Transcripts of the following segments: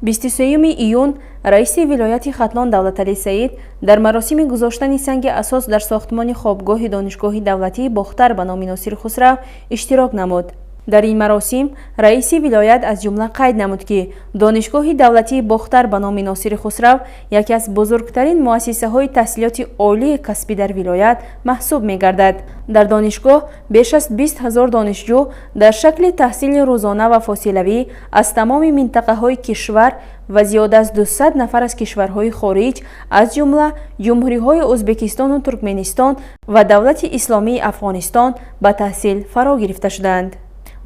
23 июн раиси вилояти Хатлон Давлатали Саид дар маросими гузоштани санги асос дар сохтмони хобгоҳи донишгоҳи давлатии Бохтар ба номи Носир Хусрав иштирок намуд. дар ин маросим раиси вилоят аз ҷумла қайд намуд ки донишгоҳи давлатии Бохтар ба номи Носири Хусрав яке аз бузургтарин муассисаҳои таҳсилоти олии касбӣ дар вилоят маҳсуб мегардад. дар донишгоҳ беш аз 20 000 донишҷӯ дар шакли таҳсили рӯзона ва фосилавӣ аз тамоми минтақаҳои кишвар ва зиёда аз 200 нафар аз кишварҳои хориҷ аз ҷумла ҷумҳуриҳои Ӯзбекистону Туркменистон ва Давлати Исломии Афғонистон ба таҳсил фаро гирифта шуданд.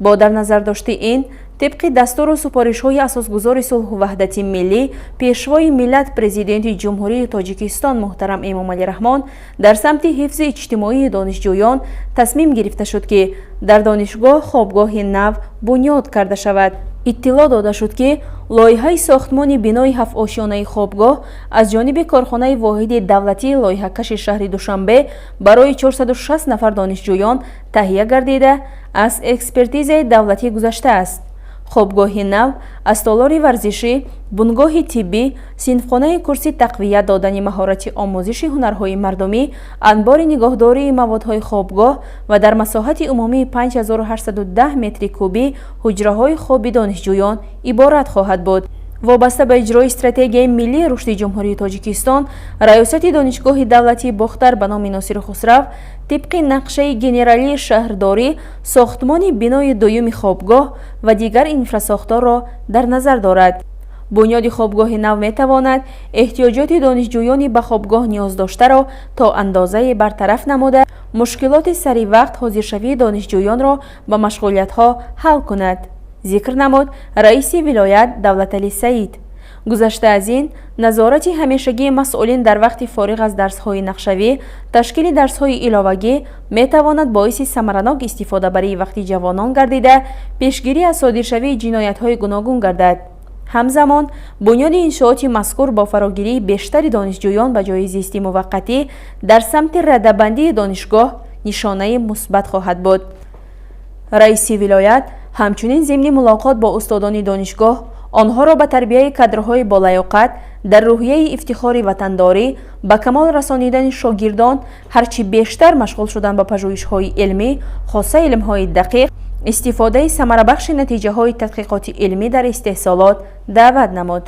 бо дар назар дошти ин, тибқи дастуру супоришҳои асосгузори сулҳу ваҳдати миллӣ, пешвои миллат президенти ҷумҳурии Тоҷикистон муҳтарам Эмомалӣ Раҳмон дар самти ҳифзи иҷтимоии донишҷӯён тасмим гирифта шуд ки дар донишгоҳ хобгоҳи нав бунёд карда шавад. иттилоъ дода шуд ки лоиҳаи сохтмони бинои 7 ошёнаи хобгоҳ аз ҷониби корхонаи воҳиди давлатии лоиҳакаши шаҳри Душанбе барои 460 нафар донишҷӯён таҳия гардида аз экспертизаи давлатӣ гузаштааст. хобгоҳи нав аз толори варзишӣ, бунгоҳи тиббӣ, синфхонаи курси тақвият додани маҳорати омӯзиши ҳунарҳои мардумӣ, анбори нигоҳдории маводҳои хобгоҳ ва дар масоҳати умумии 5810 метри кубӣ ҳуҷраҳои хоби донишҷӯён иборат хоҳад буд. вобаста ба иҷрои стратегияи миллии рушди ҷумҳурии Тоҷикистон, раёсати донишгоҳи давлатии Бохтар ба номи Носири Хусрав тибқи нақшаи генералии шаҳрдорӣ сохтмони бинои дуюми хобгоҳ ва дигар инфрасохторро дар назар дорад. бунёди хобгоҳи нав метавонад эҳтиёҷоти донишҷӯёни ба хобгоҳ ниёздоштаро то андозае бартараф намуда, мушкилоти саривақт ҳозиршавии донишҷӯёнро ба машғулиятҳо ҳал кунад, зикр намуд раиси вилоят Давлатали Саид. гузашта аз ин, назорати ҳамешагии масъулин дар вақти фориғ аз дарсҳои нақшавӣ, ташкили дарсҳои иловагӣ метавонад боиси самаранок истифодабарии вақти ҷавонон гардида, пешгирӣ аз содиршавии ҷиноятҳои гуногун гардад. ҳамзамон, бунёди иншооти мазкур бо фарогирии бештари донишҷӯён ба ҷои зисти муваққатӣ дар самти раддабандии донишгоҳ нишонаи мусбат хоҳад буд. раиси вилоят ҳамчунин зимни мулоқот бо устодони донишгоҳ онҳоро ба тарбияи кадрҳои болаёқат дар рӯҳияи ифтихори ватандорӣ ба камол расонидани шогирдон ҳарчи бештар машғул шудан ба пажӯҳишҳои илмӣ, хоса илмҳои дақиқ, истифодаи самарабахши натиҷаҳои тадқиқоти илмӣ дар истеҳсолот даъват намуд.